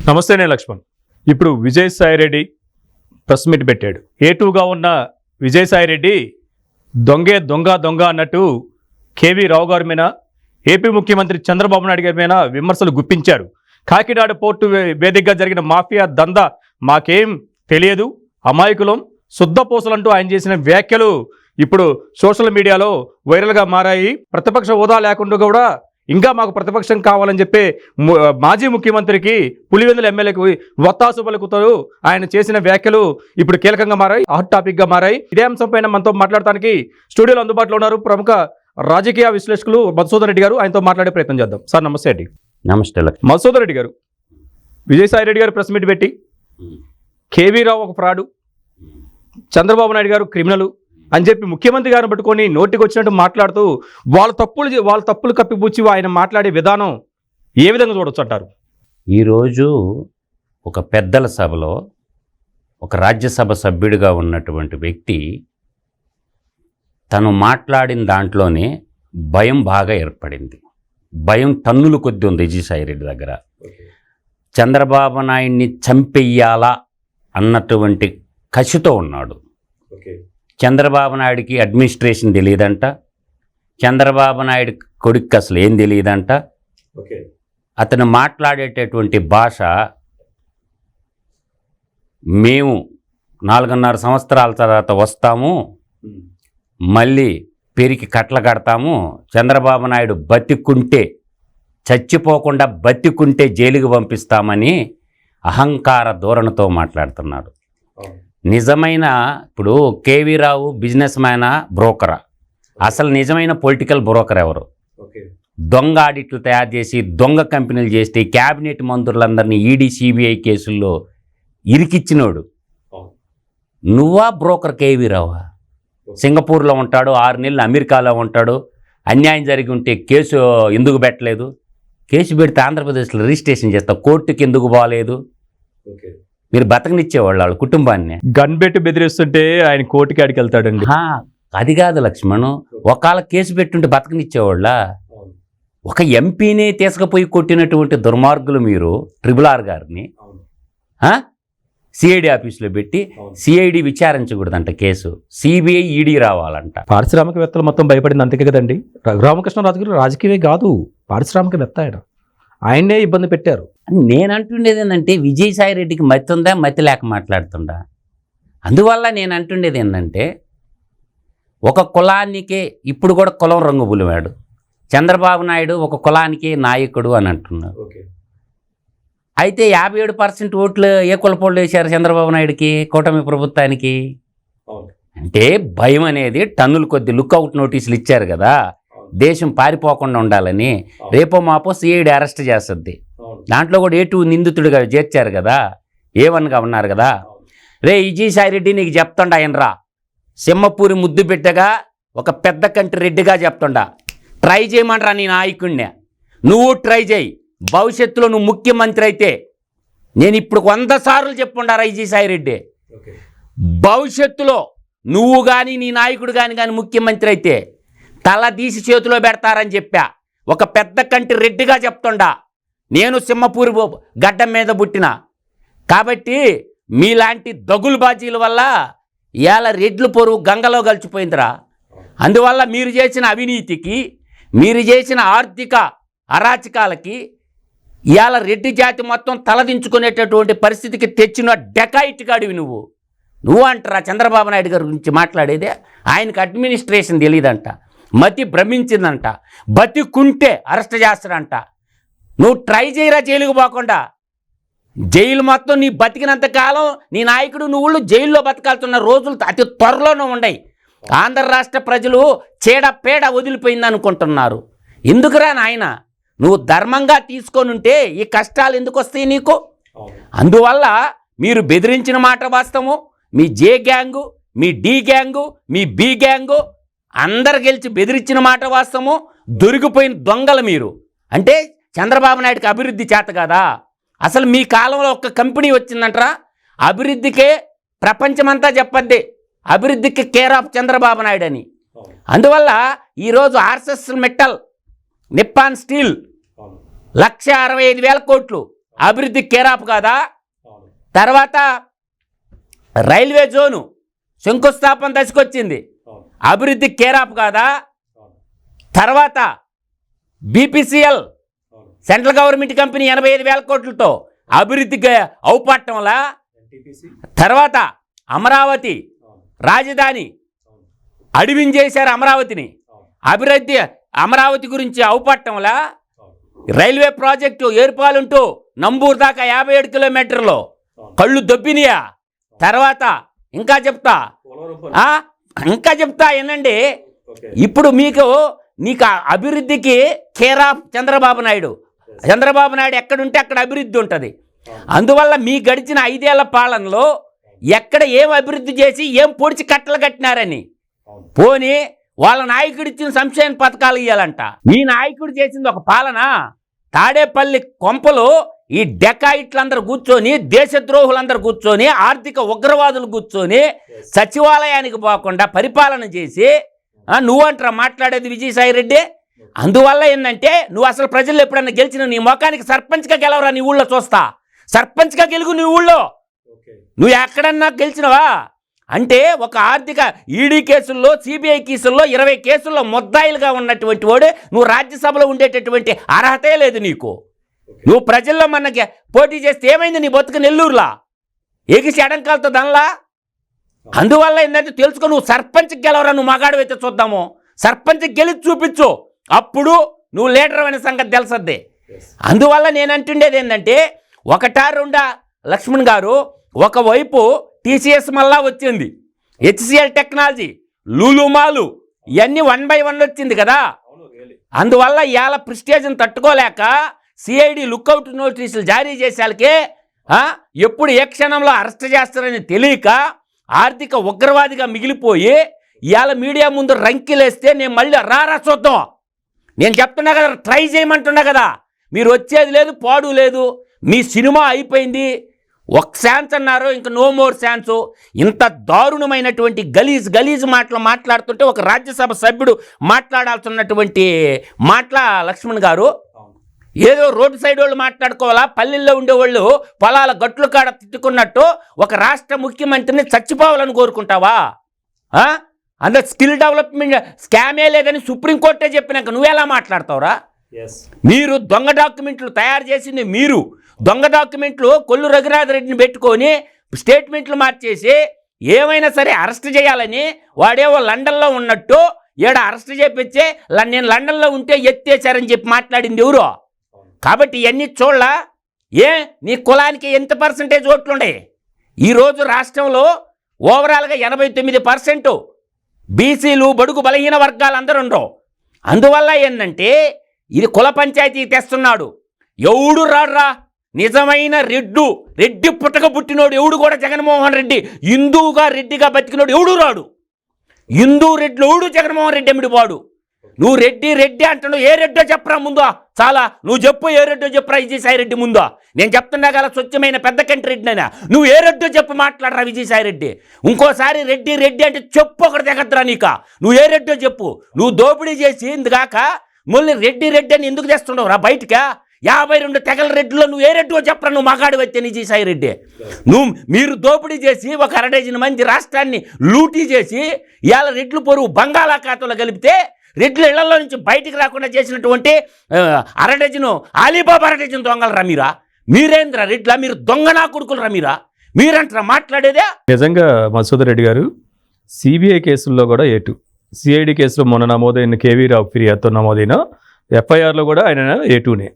నమస్తేనే లక్ష్మణ్. ఇప్పుడు Vijayasai Reddy press meet పెట్టాడు. ఏటూగా ఉన్న విజయసాయిరెడ్డి దొంగ అన్నట్టు కేవీ రావు గారి మీద, ఏపీ ముఖ్యమంత్రి చంద్రబాబు నాయుడు గారి మీద విమర్శలు గుప్పించారు. కాకినాడ పోర్టు వేదికగా జరిగిన మాఫియా దందా మాకేం తెలియదు, అమాయకులం, శుద్ధపూసలంటూ ఆయన చేసిన వ్యాఖ్యలు ఇప్పుడు సోషల్ మీడియాలో వైరల్గా మారాయి. ప్రతిపక్ష హోదా లేకుండా కూడా ఇంకా మాకు ప్రతిపక్షం కావాలని చెప్పి మాజీ ముఖ్యమంత్రికి, పులివెందుల ఎమ్మెల్యేకి వత్తాసు పలుకుతారు ఆయన చేసిన వ్యాఖ్యలు ఇప్పుడు కీలకంగా మారాయి, హాట్ టాపిక్గా మారాయి. ఇదే అంశం పైన మనతో మాట్లాడటానికి స్టూడియోలో అందుబాటులో ఉన్నారు ప్రముఖ రాజకీయ విశ్లేషకులు మధుసూదన్ రెడ్డి గారు. ఆయనతో మాట్లాడే ప్రయత్నం చేద్దాం. సార్ నమస్తే అండి. నమస్తే. మధుసూదన్ రెడ్డి గారు, విజయసాయిరెడ్డి గారు ప్రెస్ మీట్ పెట్టి కేవీ రావు ఒక ఫ్రాడు, చంద్రబాబు నాయుడు గారు క్రిమినలు అని చెప్పి ముఖ్యమంత్రి గారిని పట్టుకొని నోటికి వచ్చినట్టు మాట్లాడుతూ వాళ్ళ తప్పులు కప్పిపుచ్చి ఆయన మాట్లాడే విధానం ఏ విధంగా చూడొచ్చు అంటారు? ఈరోజు ఒక పెద్దల సభలో ఒక రాజ్యసభ సభ్యుడిగా ఉన్నటువంటి వ్యక్తి తను మాట్లాడిన దాంట్లోనే భయం బాగా ఏర్పడింది. భయం టన్నుల కొద్ది ఉంది విజయసాయిరెడ్డి దగ్గర. చంద్రబాబు నాయుడిని చంపెయ్యాలా అన్నటువంటి కసితో ఉన్నాడు. చంద్రబాబు నాయుడికి అడ్మినిస్ట్రేషన్ తెలియదంట, చంద్రబాబు నాయుడు కొడుకు అసలు ఏం తెలియదంట. అతను మాట్లాడేటటువంటి భాష మేము 4.5 సంవత్సరాల తర్వాత వస్తాము, మళ్ళీ పెరికి కట్ల కడతాము, చంద్రబాబు నాయుడు బతికుంటే, చచ్చిపోకుండా బతికుంటే జైలుకి పంపిస్తామని అహంకార ధోరణితో మాట్లాడుతున్నాడు. నిజమైన ఇప్పుడు కేవీ రావు బిజినెస్ మ్యానా, బ్రోకరా? అసలు నిజమైన పొలిటికల్ బ్రోకర్ ఎవరు? దొంగ ఆడిట్లు తయారు చేసి దొంగ కంపెనీలు చేస్తే క్యాబినెట్ మంత్రులందరినీ ఈడీ సిబిఐ కేసుల్లో ఇరికిచ్చినోడు నువ్వా? బ్రోకర్ కేవీ రావా? సింగపూర్లో ఉంటాడు, 6 నెలలు అమెరికాలో ఉంటాడు. అన్యాయం జరిగి ఉంటే కేసు ఎందుకు పెట్టలేదు? కేసు పెడితే ఆంధ్రప్రదేశ్లో రిజిస్ట్రేషన్ చేస్తావు, కోర్టుకి ఎందుకు పోలేదు? మీరు బతకనిచ్చేవాళ్ళు వాళ్ళ కుటుంబాన్ని. గన్ పెట్టి బెదిరిస్తుంటే ఆయన కోర్టుకి ఆడికి వెళ్తాడండి. అది కాదు లక్ష్మణ్, ఒకవేళ కేసు పెట్టుంటే బతకనిచ్చేవాళ్ళ? ఒక ఎంపీనే తీసుకుపోయి కొట్టినటువంటి దుర్మార్గులు మీరు. RRR గారిని సిఐడి ఆఫీసులో పెట్టి సిఐడి విచారించకూడదంట కేసు, సిబిఐ ఈడీ రావాలంట. పారిశ్రామికవేత్తలు మొత్తం భయపడింది అంతే కదండి. రఘురామకృష్ణరాజు గారు రాజకీయమే కాదు, పారిశ్రామికవేత్త ఆయన, ఆయన్నే ఇబ్బంది పెట్టారు. నేను అంటుండేది ఏంటంటే విజయసాయిరెడ్డికి మతి ఉందా, మతి లేక మాట్లాడుతుండా? అందువల్ల నేను అంటుండేది ఏంటంటే ఒక కులానికే ఇప్పుడు కూడా కులం రంగు పులివాడు చంద్రబాబు నాయుడు, ఒక కులానికి నాయకుడు అని అంటున్నాడు. అయితే 57% ఓట్లు ఏ కులపోళ్ళు వేశారు చంద్రబాబు నాయుడికి, కూటమి ప్రభుత్వానికి? అంటే భయం అనేది టన్నుల కొద్ది లుక్అవుట్ నోటీసులు ఇచ్చారు కదా, దేశం పారిపోకుండా ఉండాలని. రేపో మాపో సిఐడి అరెస్ట్ చేస్తుంది. దాంట్లో కూడా A2 నిందితుడిగా చేర్చారు కదా, A1గా ఉన్నారు కదా. రే విజయసాయిరెడ్డి నీకు చెప్తుండా ఆయనరా, సింహపూరి ముద్దు బిడ్డగా ఒక పెద్ద కంటి రెడ్డిగా చెప్తుండా, ట్రై చేయమంటారా నీ నాయకుడిని? నువ్వు ట్రై చేయి. భవిష్యత్తులో నువ్వు ముఖ్యమంత్రి అయితే, నేను ఇప్పుడు 100 సార్లు చెప్పుండారా విజయసాయిరెడ్డి, భవిష్యత్తులో నువ్వు కానీ నీ నాయకుడు కానీ ముఖ్యమంత్రి అయితే తల తీసి చేతిలో పెడతారని చెప్పా. ఒక పెద్ద కంటి రెడ్డిగా చెప్తుండా. నేను సింహపూరి గడ్డం మీద పుట్టిన కాబట్టి మీలాంటి దగులు బాజీల వల్ల ఇవాళ రెడ్లు పొరుగు గంగలో కలిసిపోయిందిరా. అందువల్ల మీరు చేసిన అవినీతికి, మీరు చేసిన ఆర్థిక అరాచకాలకి ఇవాళ రెడ్డి జాతి మొత్తం తలదించుకునేటటువంటి పరిస్థితికి తెచ్చిన డెకాయిట్ గాడివి నువ్వు అంటారా చంద్రబాబు నాయుడు గారి గురించి మాట్లాడేదే? ఆయనకు అడ్మినిస్ట్రేషన్ తెలియదంట, మతి భ్రమించిందంట, బతికుంటే అరెస్ట్ చేస్తాడంట. నువ్వు ట్రై చేయరా జైలుకు పోకుండా. జైలు మొత్తం నీ బతికినంత కాలం నీ నాయకుడు నువ్వు జైల్లో బతకాల్సిన రోజులు అతి త్వరలోనే ఉన్నాయి. ఆంధ్ర రాష్ట్ర ప్రజలు చీడ వదిలిపోయింది అనుకుంటున్నారు. ఎందుకురా నాయన, నువ్వు ధర్మంగా తీసుకొని ఉంటే ఈ కష్టాలు ఎందుకు వస్తాయి నీకు? అందువల్ల మీరు బెదిరించిన మాట వాస్తవము. మీ జే గ్యాంగు, మీ డి గ్యాంగు, మీ బి గ్యాంగు అందరు గెలిచి బెదిరించిన మాట వాస్తవము. దొరికిపోయిన దొంగలు మీరు. అంటే చంద్రబాబు నాయుడికి అభివృద్ధి చేత కదా? అసలు మీ కాలంలో ఒక్క కంపెనీ వచ్చిందంటారా? అభివృద్ధికే ప్రపంచమంతా చెప్పద్ది, అభివృద్ధికి కేర్ ఆఫ్ చంద్రబాబు నాయుడు అని. అందువల్ల ఈరోజు ఆర్ఎస్ఎస్ మెటల్, నిప్పాన్ స్టీల్ 1,65,000 కోట్లు అభివృద్ధి కేరాప్ కాదా? తర్వాత రైల్వే జోను శంకుస్థాపన దశకొచ్చింది, అభివృద్ధి కేరాప్ కాదా? తర్వాత బీపీసీఎల్ సెంట్రల్ గవర్నమెంట్ కంపెనీ 85,000 కోట్లతో అభివృద్ధికి అవుపట్టంలా? తర్వాత అమరావతి రాజధాని అడివించేశారు అమరావతిని, అభివృద్ధి అమరావతి గురించి అవుపట్టంలా? రైల్వే ప్రాజెక్టు ఏర్పాలుంటూ నంబూరు దాకా 57 కిలోమీటర్లు కళ్ళు దొబ్బినియా? తర్వాత ఇంకా చెప్తా ఏనండి. ఇప్పుడు నీకు అభివృద్ధికి కేర్ ఆఫ్ చంద్రబాబు నాయుడు ఎక్కడుంటే అక్కడ అభివృద్ధి ఉంటుంది. అందువల్ల మీ గడిచిన 5 ఏళ్ల పాలనలో ఎక్కడ ఏం అభివృద్ధి చేసి ఏం పొడిచి కట్టలు కట్టినారని, పోనీ వాళ్ళ నాయకుడు ఇచ్చిన సంక్షేమ పథకాలు ఇవ్వాలంట. మీ నాయకుడు చేసింది ఒక పాలన. తాడేపల్లి కొంపలు ఈ డెకాయిట్లందరూ కూర్చొని, దేశద్రోహులందరూ కూర్చొని, ఆర్థిక ఉగ్రవాదులు కూర్చొని సచివాలయానికి పోకుండా పరిపాలన చేసి నువ్వంటారా మాట్లాడేది విజయసాయిరెడ్డి? అందువల్ల ఏంటంటే నువ్వు అసలు ప్రజలు ఎప్పుడన్నా గెలిచిన నీ ముఖానికి సర్పంచ్గా గెలవరా? నీ ఊళ్ళో చూస్తా, సర్పంచ్గా గెలుగు నీ ఊళ్ళో. నువ్వు ఎక్కడన్నా గెలిచినవా అంటే ఒక ఆర్థిక ఈడీ కేసుల్లో, సిబిఐ కేసుల్లో 20 కేసుల్లో ముద్దాయిలుగా ఉన్నటువంటి వాడు నువ్వు రాజ్యసభలో ఉండేటటువంటి అర్హతే లేదు నీకు. నువ్వు ప్రజల్లో మనకి పోటీ చేస్తే ఏమైంది నీ బతుకు? నెల్లూరులా ఎగిసి ఎడంకాలతో దనలా. అందువల్ల ఏంటంటే తెలుసుకో, నువ్వు సర్పంచ్కి గెలవరా? నువ్వు మగాడు అయితే చూద్దాము, సర్పంచ్కి గెలిచి చూపించు, అప్పుడు నువ్వు లీడర్ అనే సంగతి తెలుసద్ది. అందువల్ల నేను అంటుండేది ఏంటంటే, ఒకటా రెండా లక్ష్మణ్ గారు, ఒకవైపు టీసీఎస్ మళ్ళా వచ్చింది, హెచ్సిఎల్ టెక్నాలజీ, లూలుమాలు ఇవన్నీ 1 by 1 వచ్చింది కదా. అందువల్ల ఇవాళ ప్రిస్టేజ్ని తట్టుకోలేక సిఐడి లుక్అవుట్ నోటీసులు జారీ చేసేళ్ళకే ఎప్పుడు ఏ క్షణంలో అరెస్ట్ చేస్తారని తెలియక ఆర్థిక ఉగ్రవాదిగా మిగిలిపోయి ఇవాళ మీడియా ముందు రంకిలేస్తే నేను మళ్ళీ రారా చూద్దాం, నేను చెప్తున్నా కదా, ట్రై చేయమంటున్నా కదా, మీరు వచ్చేది లేదు, పాడు లేదు, మీ సినిమా అయిపోయింది, ఒక ఛాన్స్ అన్నారు, ఇంకా నో మోర్ ఛాన్స్. ఇంత దారుణమైనటువంటి గలీజ్ మాట్లాడుతుంటే ఒక రాజ్యసభ సభ్యుడు మాట్లాడాల్సినటువంటి మాటల లక్ష్మణ్ గారు, ఏదో రోడ్డు సైడ్ వాళ్ళు మాట్లాడుకోవాలా, పల్లెల్లో ఉండేవాళ్ళు పొలాల గట్లు కాడ తిట్టుకున్నట్టు ఒక రాష్ట్ర ముఖ్యమంత్రిని చచ్చిపోవాలని కోరుకుంటావా? అందులో స్కిల్ డెవలప్మెంట్ స్కామే లేదని సుప్రీంకోర్టే చెప్పినాక నువ్వెలా మాట్లాడతావురా? మీరు దొంగ డాక్యుమెంట్లు తయారు చేసింది, మీరు దొంగ డాక్యుమెంట్లు కొల్లు రఘునాథ్ రెడ్డిని పెట్టుకొని స్టేట్మెంట్లు మార్చేసి ఏమైనా సరే అరెస్ట్ చేయాలని వాడేవో లండన్లో ఉన్నట్టు ఏడ అరెస్ట్ చేపించే నేను లండన్లో ఉంటే ఎత్తేసారని చెప్పి మాట్లాడింది ఎవరు? కాబట్టి ఇవన్నీ చూడలా. నీ కులానికి ఎంత పర్సెంటేజ్ ఓట్లుండే? ఈరోజు రాష్ట్రంలో ఓవరాల్గా 89% బీసీలు, బడుగు బలహీన వర్గాలు అందరూ ఉండవు. అందువల్ల ఏంటంటే ఇది కుల పంచాయతీ తెస్తున్నాడు. ఎవడు రాడ్రా నిజమైన రెడ్డి పుట్టక పుట్టినోడు ఎవడు కూడా జగన్మోహన్ రెడ్డి హిందూగా రెడ్డిగా బతికినోడు ఎవడు రాడు. హిందూ రెడ్లు ఎవడు జగన్మోహన్ రెడ్డి ఎమిడి వాడు. నువ్వు రెడ్డి అంటున్నావు, ఏ రెడ్డో చెప్పరా ముందు, చాలా నువ్వు చెప్పు, ఏ రెడ్డో చెప్పరా విజయసాయిరెడ్డి ముందు. నేను చెప్తున్నా కదా స్వచ్ఛమైన పెద్ద కంటి రెడ్డినైనా, నువ్వు ఏ రెడ్డో చెప్పు మాట్లాడరా విజయసాయిరెడ్డి. ఇంకోసారి రెడ్డి అంటే చెప్పు ఒకటి తెగద్దురా నీక, నువ్వు ఏ రెడ్డో చెప్పు. నువ్వు దోపిడీ చేసి ఇందుగాక మళ్ళీ రెడ్డి అని ఎందుకు తెస్తున్నావు రా బయటకా? 52 తెగల రెడ్డిలో నువ్వు ఏ రెడ్డో చెప్పరా, నువ్వు మగాడు వచ్చే విజయసాయిరెడ్డి. మీరు దోపిడీ చేసి ఒక 1/2 మంది రాష్ట్రాన్ని లూటీ చేసి ఇవాళ రెడ్లు పొరుగు బంగాళాఖాతంలో కలిపితే రెడ్లు ఇళ్లలో నుంచి బయటికి రాకుండా చేసినటువంటి 1/2 అలీబాబా 1/2 దొంగలరా మీరా? మీరేంద్రా రెడ్లా? మీరు దొంగనా కొడుకులరా మీరంటారా మాట్లాడేదే? నిజంగా మధుసూదన్ రెడ్డి గారు, సిబిఐ కేసుల్లో కూడా A2, సిఐడి కేసులో మొన్న నమోదైన కేవీ రావు ఫిర్యాదుతో నమోదైన FIRలో కూడా ఆయన A2నే.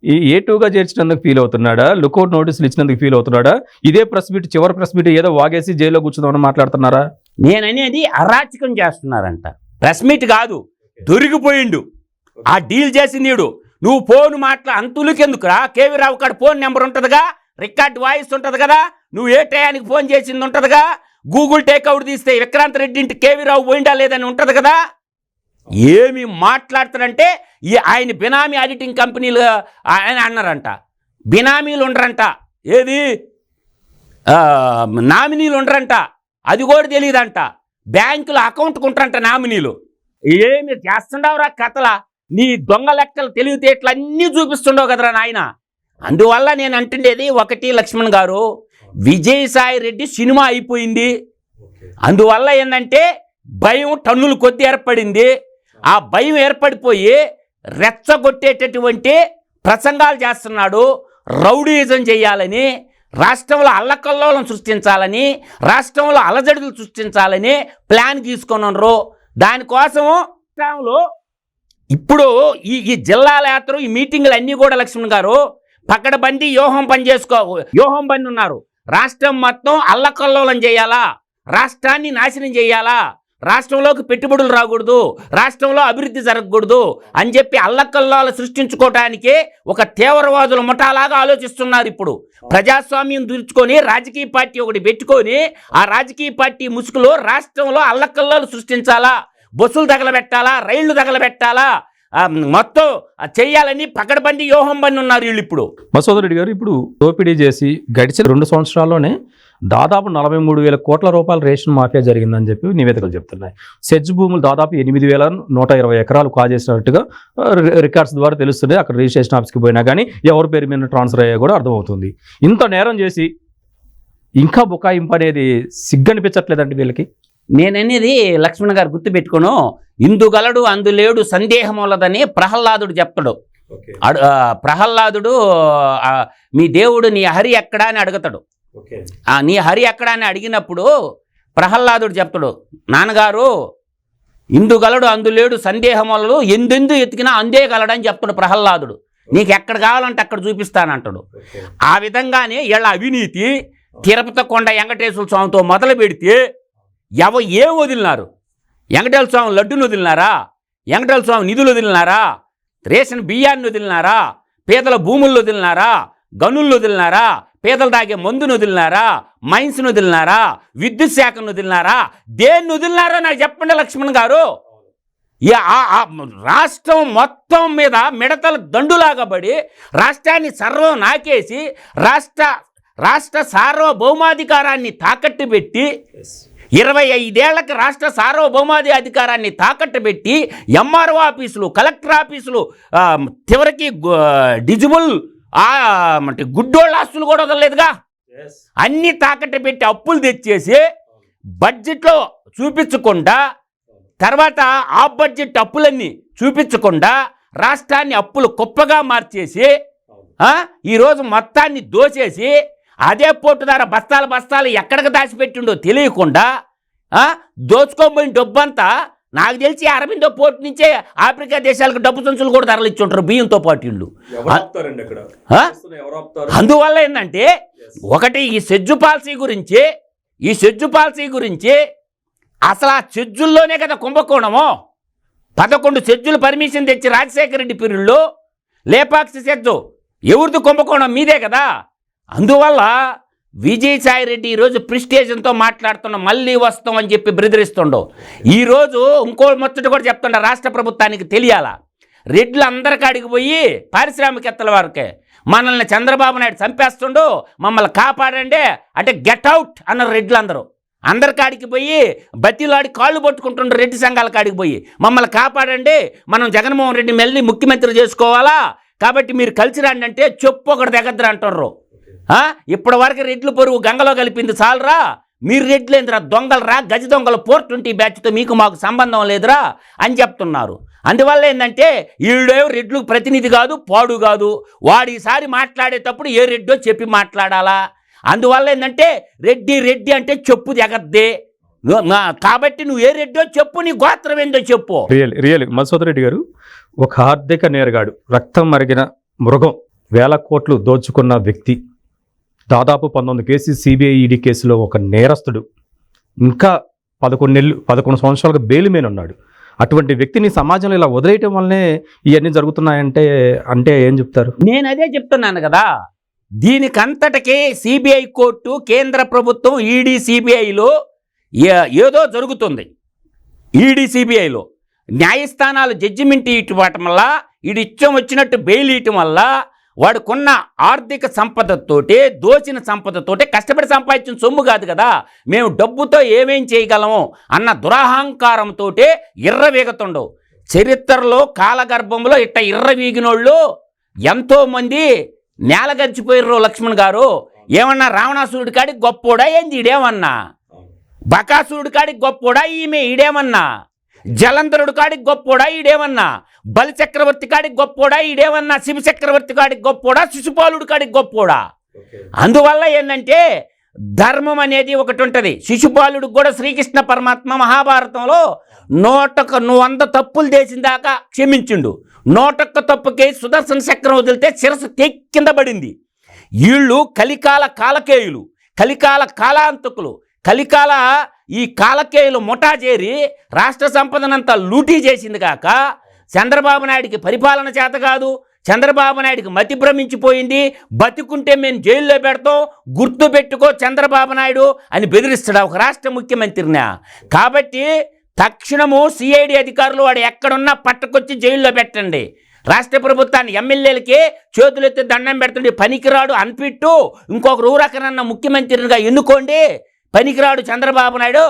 ఈ A2గా చేర్చినందుకు ఫీల్ అవుతున్నాడా? లుకౌట్ నోటీసులు ఇచ్చినందుకు ఫీల్ అవుతున్నాడా? ఇదే ప్రెస్ మీట్, చివరి ప్రెస్ మీట్ ఏదో వాగేసి జైల్లో కూర్చుందామని మాట్లాడుతున్నారా? నేననేది అరాచకం చేస్తున్నారంట. ప్రెస్ మీట్ కాదు, దొరికిపోయిండు. ఆ డీల్ చేసింది నువ్వు ఫోన్ అంతులకెందుకురా? కేవీ రావు కాడ ఫోన్ నెంబర్ ఉంటుందిగా, రికార్డ్ వాయిస్ ఉంటుంది కదా, నువ్వు ఏ టయానికి ఫోన్ చేసింది ఉంటుందిగా, గూగుల్ టేక్అవుట్ తీస్తే విక్రాంత్ రెడ్డి ఇంటి కేవీ రావు పోయిండా లేదని ఉంటుంది కదా. ఏమి మాట్లాడతారంటే ఆయన బినామీ ఆడిటింగ్ కంపెనీలు ఆయన అన్నారంట, బినామీలు ఉండరంట, ఏది నామినీలు ఉండరంట, అది కూడా తెలియదంట, బ్యాంకులో అకౌంట్కి ఉంటారంట నామినీలు. ఏమి చేస్తుండవురా కథల? నీ దొంగ లెక్కలు తెలివితేటలు అన్నీ చూపిస్తుండవు కదరా నాయన. అందువల్ల నేను అంటుండేది ఒకటి, లక్ష్మణ్ గారు, విజయసాయి రెడ్డి సినిమా అయిపోయింది. అందువల్ల ఏంటంటే భయం టన్నులు కొద్ది ఏర్పడింది. ఆ భయం ఏర్పడిపోయి రెచ్చగొట్టేటటువంటి ప్రసంగాలు చేస్తున్నాడు. రౌడీయిజం చేయాలని, రాష్ట్రంలో అల్లకల్లోలం సృష్టించాలని, రాష్ట్రంలో అలజడులు సృష్టించాలని ప్లాన్ తీసుకున్నారు. దానికోసం రాష్ట్రంలో ఇప్పుడు ఈ జిల్లాల యాత్ర, ఈ మీటింగులు అన్నీ కూడా లక్ష్మణ్ గారు పకడ్బందీ వ్యూహం బండి ఉన్నారు. రాష్ట్రం మొత్తం అల్లకల్లోలం చేయాలా, రాష్ట్రాన్ని నాశనం చేయాలా, రాష్ట్రంలోకి పెట్టుబడులు రాకూడదు, రాష్ట్రంలో అభివృద్ధి జరగకూడదు అని చెప్పి అల్లకల్లాలు సృష్టించుకోవడానికి ఒక తీవ్రవాదుల ముఠాలాగా ఆలోచిస్తున్నారు. ఇప్పుడు ప్రజాస్వామ్యం దుర్చుకొని రాజకీయ పార్టీ ఒకటి పెట్టుకొని ఆ రాజకీయ పార్టీ ముసుగులో రాష్ట్రంలో అల్లకల్లాలు సృష్టించాలా, బస్సులు తగలబెట్టాలా, రైళ్లు తగలబెట్టాలా, మొత్తం చెయ్యాలని పకడ్బందీ వ్యూహం బండి ఉన్నారు వీళ్ళు. ఇప్పుడు మసూద్ రెడ్డి గారు, ఇప్పుడు దోపిడీ చేసి గడిచిన 2 సంవత్సరాల్లోనే దాదాపు 43,000 కోట్ల రూపాయల రేషన్ మాఫియా జరిగిందని చెప్పి నివేదికలు చెప్తున్నాయి. సెజ్ భూములు దాదాపు 8,120 ఎకరాలు కాజేసినట్టుగా రికార్డ్స్ ద్వారా తెలుస్తుంది. అక్కడ రిజిస్ట్రేషన్ ఆఫీస్కి పోయినా కానీ ఎవరి పేరు మీద ట్రాన్స్ఫర్ అయ్యా కూడా అర్థమవుతుంది. ఇంత నేరం చేసి ఇంకా బుకాయింపు అనేది సిగ్గనిపించట్లేదండి వీళ్ళకి. నేననేది లక్ష్మణ్ గారు గుర్తుపెట్టుకోను, ఇందుగలడు అందులేడు సందేహం వలదని ప్రహ్లాదుడు చెప్తాడు. ప్రహ్లాదుడు మీ దేవుడు నీ హరి ఎక్కడా అని అడుగుతాడు. నీ హరి ఎక్కడా అని అడిగినప్పుడు ప్రహ్లాదుడు చెప్తాడు, నాన్నగారు ఇందుగలడు అందులేడు సందేహం వలలు ఎందెందు ఎతికినా అందేగలడని చెప్తాడు ప్రహ్లాదుడు. నీకు ఎక్కడ కావాలంటే అక్కడ చూపిస్తానంటాడు. ఆ విధంగానే వీళ్ళ అవినీతి తిరుపతి కొండ వెంకటేశ్వర స్వామితో మొదలు పెడితే ఏం వదిలినారు? వెంకటేశ్వర స్వామి లడ్డును వదిలినారా? వెంకటేశ్వర స్వామి నిధులు వదిలినారా? రేషన్ బియ్యాన్ని వదిలినారా? పేదల భూముల్లో వదిలినారా? గనుల్లో వదిలినారా? పేదలు తాగే మందును వదిలినారా? మైన్స్ను వదిలినారా? విద్యుత్ శాఖను వదిలినారా? దేన్ని వదిలినారో నాకు చెప్పండి లక్ష్మణ్ గారు. రాష్ట్రం మొత్తం మీద మిడతల దండులాగా పడి రాష్ట్రాన్ని సర్వం నాకేసి రాష్ట్ర సార్వభౌమాధికారాన్ని తాకట్టు పెట్టి 25 ఏళ్లకి రాష్ట్ర సార్వభౌమాధి అధికారాన్ని తాకట్టు పెట్టి ఎంఆర్ఓ ఆఫీసులు, కలెక్టర్ ఆఫీసులు, చివరికి డిజిబుల్ అంటే గుడ్డోళ్ళ ఆస్తులు కూడా వదలలేదుగా. అన్నీ తాకట్టు పెట్టి అప్పులు తెచ్చేసి బడ్జెట్లో చూపించకుండా, తర్వాత ఆ బడ్జెట్ అప్పులన్నీ చూపించకుండా రాష్ట్రాన్ని అప్పులు కుప్పగా మార్చేసి ఈరోజు మొత్తాన్ని దోచేసి అదే పోర్టు ద్వారా బస్తాలు ఎక్కడికి దాచిపెట్టిండో తెలియకుండా దోచుకోబోయిన డబ్బంతా నాకు తెలిసి అరబిందో పోర్టు నుంచే ఆఫ్రికా దేశాలకు డబ్బు సంచులు కూడా తరలిచ్చుంటారు బియ్యంతో పాటు ఇళ్ళు. అందువల్ల ఏంటంటే ఒకటి ఈ సెజ్జు పాలసీ గురించి అసలు ఆ సెజ్జుల్లోనే కదా కుంభకోణము. 11 సెజ్జులు పర్మిషన్ తెచ్చి రాజశేఖర రెడ్డి పీరియడ్లో లేపాక్షి సెజ్జు ఎవరిది కుంభకోణం మీదే కదా. అందువల్ల విజయసాయి రెడ్డి ఈరోజు ప్రిస్టేజన్తో మాట్లాడుతున్న మళ్ళీ వస్తాం అని చెప్పి బెదిరిస్తుండో. ఈరోజు ఇంకో ముచ్చట కూడా చెప్తుండ రాష్ట్ర ప్రభుత్వానికి తెలియాలా. రెడ్లు అందరికాడికి పోయి పారిశ్రామికవేత్తల వారికే మనల్ని చంద్రబాబు నాయుడు చంపేస్తుండో, మమ్మల్ని కాపాడండి అంటే గెట్ అవుట్ అన్నారు రెడ్లు అందరికాడికి పోయి బతిలాడి కాళ్ళు పట్టుకుంటుండ్రు. రెడ్డి సంఘాల కాడికి పోయి మమ్మల్ని కాపాడండి, మనం జగన్మోహన్ రెడ్డి మళ్ళీ ముఖ్యమంత్రి చేసుకోవాలా, కాబట్టి మీరు కలిసి రండి అంటే చెప్పు ఒకటి దగ్గర అంటుర్రు. ఇప్పటి వరకు రెడ్లు పొరుగు గంగలో కలిపింది చాలరా, మీరు రెడ్లేంద్రా దొంగలరా, గజ దొంగల 420 బ్యాచ్తో మీకు మాకు సంబంధం లేదురా అని చెప్తున్నారు. అందువల్ల ఏంటంటే వీళ్ళేవో రెడ్లకు ప్రతినిధి కాదు, పాడు కాదు. వాడు ఈసారి మాట్లాడేటప్పుడు ఏ రెడ్డో చెప్పి మాట్లాడాలా. అందువల్ల ఏంటంటే రెడ్డి అంటే చెప్పు ఎగద్దే, కాబట్టి నువ్వు ఏ రెడ్డో చెప్పు, నీ గోత్రం ఏందో చెప్పు. రియల్ మధుసూదన్ రెడ్డి గారు ఒక ఆర్థిక నేరగాడు, రక్తం మరిగిన మృగం, 1000 కోట్లు దోచుకున్న వ్యక్తి, దాదాపు 19 కేసు సిబిఐ ఈడీ కేసులో ఒక నేరస్తుడు, ఇంకా 11 సంవత్సరాలుగా బెయిల్ మీద ఉన్నాడు. అటువంటి వ్యక్తిని సమాజంలో ఇలా వదిలేయటం వల్లనే ఇవన్నీ జరుగుతున్నాయంటే ఏం చెప్తారు? నేను అదే చెప్తున్నాను కదా. దీనికంతటికీ సిబిఐ కోర్టు, కేంద్ర ప్రభుత్వం, ఈడీ సిబిఐలో ఏదో జరుగుతుంది. ఈడీ సిబిఐలో న్యాయస్థానాలు జడ్జిమెంట్ ఇవ్వటం వల్ల, ఈడు ఇష్టం వచ్చినట్టు బెయిల్ ఇవ్వటం వల్ల వాడుకున్న ఆర్థిక సంపదతోటి, దోచిన సంపదతోటి, కష్టపడి సంపాదించిన సొమ్ము కాదు కదా, మేము డబ్బుతో ఏమేం చేయగలము అన్న దురహంకారంతో ఇర్రవీగుతుండవు. చరిత్రలో కాలగర్భంలో ఇట్ట ఇర్రవీగినోళ్ళు ఎంతోమంది నేల గడిచిపోయారు లక్ష్మణ్ గారు. ఏమన్నా రావణాసురుడి కాడికి గొప్పోడా ఏంది ఈడేమన్నా, బకాసురుడి కాడికి గొప్పోడా ఈమె ఈడేమన్నా, జలంధరుడి కాడికి గొప్పోడా ఈడేమన్నా, బలి చక్రవర్తి కాడికి గొప్పోడా ఈడేమన్నా, శివ చక్రవర్తి కాడికి గొప్పోడా, శిశుపాలుడి కాడికి గొప్పోడా. అందువల్ల ఏంటంటే ధర్మం అనేది ఒకటి ఉంటుంది. శిశుపాలుడికి కూడా శ్రీకృష్ణ పరమాత్మ మహాభారతంలో 100 తప్పులు చేసిన దాకా క్షమించిండు. 101 తప్పుకి సుదర్శన చక్రం వదిలితే శిరస్సు కింద పడింది. వీళ్ళు కలికాల కాలకేయులు, కలికాల కాలాంతకులు, కలికాల ఈ కాలకేయులు ముఠా చేరి రాష్ట్ర సంపదనంతా లూటీ చేసింది కాక చంద్రబాబు నాయుడికి పరిపాలన చేత కాదు, చంద్రబాబు నాయుడికి మతి భ్రమించిపోయింది, బతికుంటే మేము జైల్లో పెడతాం, గుర్తు పెట్టుకో చంద్రబాబు నాయుడు అని బెదిరిస్తాడు ఒక రాష్ట్ర ముఖ్యమంత్రిని. కాబట్టి తక్షణము సిఐడి అధికారులు వాడు ఎక్కడున్నా పట్టుకొచ్చి జైల్లో పెట్టండి. రాష్ట్ర ప్రభుత్వాన్ని ఎమ్మెల్యేలకి చేతులెత్తి దండం పెడుతుండే పనికిరాడు అన్పిట్టు ఇంకొకరు ఊరకనన్న ముఖ్యమంత్రిగా ఎన్నుకోండి, పనికిరాడు చంద్రబాబు నాయుడు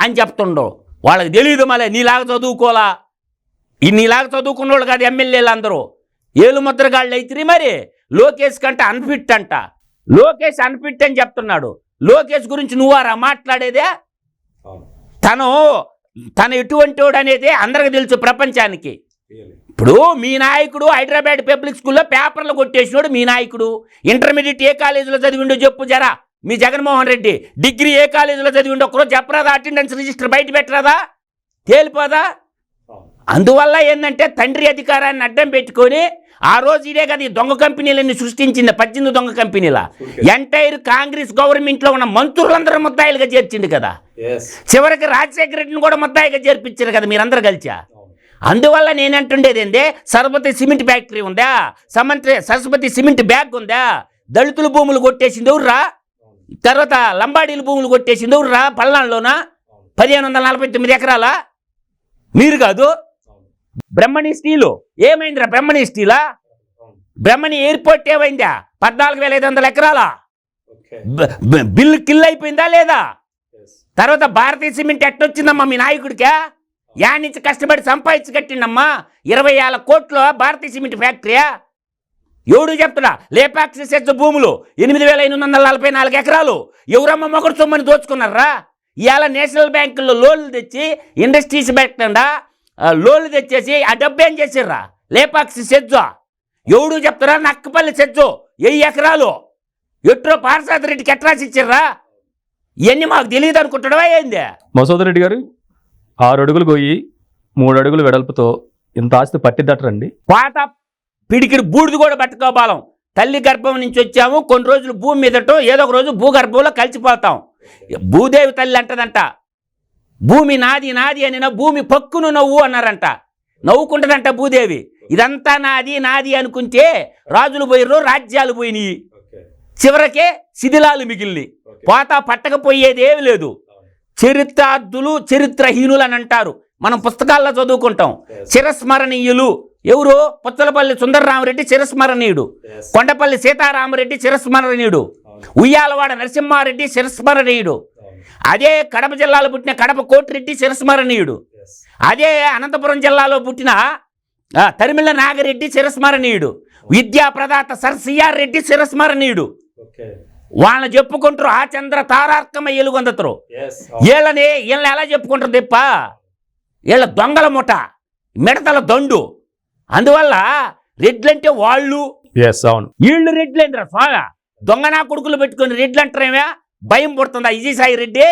అని చెప్తుండో. వాళ్ళకి తెలియదు మళ్ళీ నీలాగా చదువుకోలా, నీలాగా చదువుకున్న వాళ్ళు కాదు ఎమ్మెల్యేలు అందరూ ఏలు ముద్రగాళ్ళు అయితే. మరి లోకేష్ కంటే అన్ఫిట్ అంట, లోకేష్ అన్ఫిట్ అని చెప్తున్నాడు. లోకేష్ గురించి నువ్వారా మాట్లాడేదే? తను ఎటువంటి వాడు అనేది అందరికి తెలుసు ప్రపంచానికి. ఇప్పుడు మీ నాయకుడు హైదరాబాద్ పబ్లిక్ స్కూల్లో పేపర్లు కొట్టేసినాడు మీ నాయకుడు. ఇంటర్మీడియట్ ఏ కాలేజీలో చదివిండో చెప్పు జరా. మీ జగన్మోహన్ రెడ్డి డిగ్రీ ఏ కాలేజీలో చదివిండో ఒకరోజు చెప్పరాదా? అటెండెన్స్ రిజిస్టర్ బయట పెట్టరాదా? తేలిపోదా? అందువల్ల ఏంటంటే తండ్రి అధికారాన్ని అడ్డం పెట్టుకొని ఆ రోజు ఇదే కదా ఈ దొంగ కంపెనీలన్నీ సృష్టించింది. 18 దొంగ కంపెనీల ఎంటైర్ కాంగ్రెస్ గవర్నమెంట్లో ఉన్న మంత్రులందరూ ముద్దాయిలుగా చేర్చింది కదా. చివరికి రాజశేఖర రెడ్డిని కూడా ముద్దాయిగా చేర్పించారు కదా మీరందరూ కలిసి. అందువల్ల నేనంటుండేది ఏందే, సరస్వతి సిమెంట్ ఫ్యాక్టరీ ఉందా, సరస్వతి సిమెంట్ బ్యాగ్ ఉందా, దళితుల భూములు కొట్టేసింది ఎవర్రా, తర్వాత లంబాడీల భూములు కొట్టేసింది ఎవర్రా పల్నాడులోనా 1549 ఎకరాల మీరు కాదు. బ్రహ్మణి స్టీలు ఏమైందిరా? బ్రహ్మణి స్టీలా, బ్రహ్మణి ఎయిర్పోర్ట్ ఏమైందా 14,500 ఎకరాల బిల్లు కిల్ అయిపోయిందా లేదా? తర్వాత భారతీయ సిమెంట్ ఎట్టొచ్చిందమ్మా మీ నాయకుడికా? యాడ్ నుంచి కష్టపడి సంపాదించి కట్టిండమ్మా 20,000 కోట్లు భారతీయ సిమెంట్ ఫ్యాక్టరీయా? ఎవడు చెప్తున్నా? లేపాక్షి సెజ్ భూములు 8,844 ఎకరాలు ఎవరమ్మ మొగడు సొమ్మని దోచుకున్నారా? ఇవాళ నేషనల్ బ్యాంకుల్లో లోన్లు తెచ్చి ఇండస్ట్రీస్ పెట్టకుండా లోన్లు తెచ్చేసి ఆ డబ్బు ఏం చేసిర్రా? లేపాక్షి సెజ్జు ఎవడు చెప్తారా? నక్కపల్లి సెజ్జు 1000 ఎకరాలు ఎట్రో పార్సాద్ రెడ్డికి ఎట్రాసి ఇచ్చిర్రా? ఇవన్నీ మాకు తెలియదు అనుకుంటాడవా ఏంది? మసూద్ రెడ్డి గారు 6 అడుగులు గొయ్యి 3 అడుగులు వెడల్పుతో ఇంత ఆస్తి పట్టిద్దటండి. పాత పిడికిడి బూడిది కూడా పట్టుకోబాలం. తల్లి గర్భం నుంచి వచ్చాము, కొన్ని రోజులు భూమి మీదటో ఏదో ఒక రోజు భూగర్భంలో కలిసిపోతాం. భూదేవి తల్లి అంటదంట, భూమి నాది నాది అని భూమి పక్కును నవ్వు అన్నారంట. నవ్వుకుంటుందంట భూదేవి. ఇదంతా నాది నాది అనుకుంటే రాజులు పోయిర్రు, రాజ్యాలు పోయినాయి, చివరకే శిథిలాలు మిగిలినాయి. పోతా పట్టకపోయేదేమి లేదు. చరిత్రార్థులు చరిత్రహీనులు అని అంటారు. మనం పుస్తకాల్లో చదువుకుంటాం. చిరస్మరణీయులు ఎవరు? పుచ్చలపల్లి సుందరరామరెడ్డి చిరస్మరణీయుడు, కొండపల్లి సీతారామరెడ్డి చిరస్మరణీయుడు, ఉయ్యాలవాడ నరసింహారెడ్డి చిరస్మరణీయుడు, అదే కడప జిల్లాలో పుట్టిన కడప కోటిరెడ్డి చిరస్మరణీయుడు, అదే అనంతపురం జిల్లాలో పుట్టిన తరిమిళ్ళ నాగిరెడ్డి చిరస్మరణీయుడు, విద్యా ప్రదాత సర్ సిఆర్ రెడ్డి చిరస్మరణీయుడు. వాళ్ళని చెప్పుకుంటారు ఆ చంద్ర తారార్కమ ఎలుగొందతరు. వీళ్ళని ఎలా చెప్పుకుంటారు తెప్ప? వీళ్ళ దొంగల ముఠ, మిడతల దండు. అందువల్ల రెడ్లంటే వాళ్ళు, వీళ్ళు రెడ్లేంద్రా స్వాగా. దొంగనా కొడుకులు పెట్టుకుని రెడ్లు అంటారేమే? భయం పుడుతుందా విజయసాయి రెడ్డి?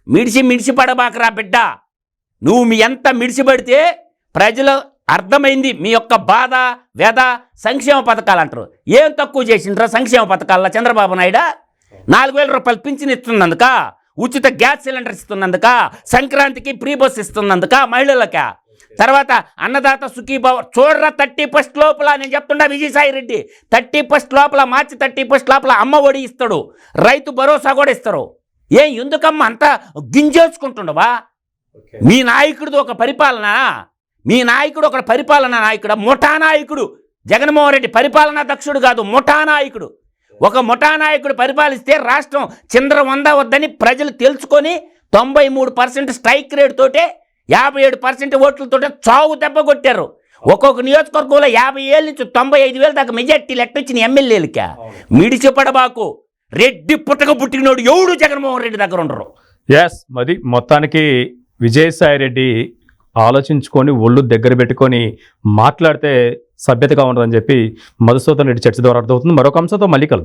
మిడిసి పడబాకరా బిడ్డ. నువ్వు మీ ఎంత మిడిసిపడితే ప్రజలు అర్థమైంది మీ యొక్క బాధ వ్యధ. సంక్షేమ పథకాలు అంటారు. ఏం తక్కువ చేసిండ్రా సంక్షేమ పథకాల్లో చంద్రబాబు నాయుడు? 4,000 రూపాయలు పింఛన్ ఇస్తున్నందుక, ఉచిత గ్యాస్ సిలిండర్ ఇస్తున్నందుక, సంక్రాంతికి ప్రీ బస్ ఇస్తున్నందుక మహిళలక, తర్వాత అన్నదాత సుఖీభావ చూడరా 31 లోపల. నేను చెప్తున్నా విజయసాయి రెడ్డి 31 లోపల, మార్చి 31 లోపల అమ్మ ఒడి ఇస్తాడు, రైతు భరోసా కూడా ఇస్తారు. ఎందుకమ్మ అంత గింజేసుకుంటుండవా? మీ నాయకుడిది ఒక పరిపాలన, మీ నాయకుడు ఒక పరిపాలన నాయకుడు, ముఠా నాయకుడు. జగన్మోహన్ రెడ్డి పరిపాలనా దక్షుడు కాదు, ముఠా నాయకుడు. ఒక ముఠా నాయకుడు పరిపాలిస్తే రాష్ట్రం చిందర వంద వద్దని ప్రజలు తెలుసుకొని 93% స్ట్రైక్ రేట్ తోటే 57% ఓట్లతో చావు దెబ్బ కొట్టారు. ఒక్కొక్క నియోజకవర్గంలో 50,000 నుంచి 95,000 దాకా మెజార్టీలు ఎట్టొచ్చిన ఎమ్మెల్యేలకి మిడిచిపడబాకు. రెడ్డి పుట్టక పుట్టినోడు ఎవడు జగన్మోహన్ రెడ్డి దగ్గర ఉండరు. ఎస్, మరి మొత్తానికి విజయసాయి రెడ్డి ఆలోచించుకొని ఒళ్ళు దగ్గర పెట్టుకొని మాట్లాడితే సభ్యతగా ఉండదని చెప్పి మధుసూదన్ రెడ్డి చర్చ ద్వారా అర్థమవుతుంది. మరొక అంశంతో మళ్ళీ కలుద్దాం.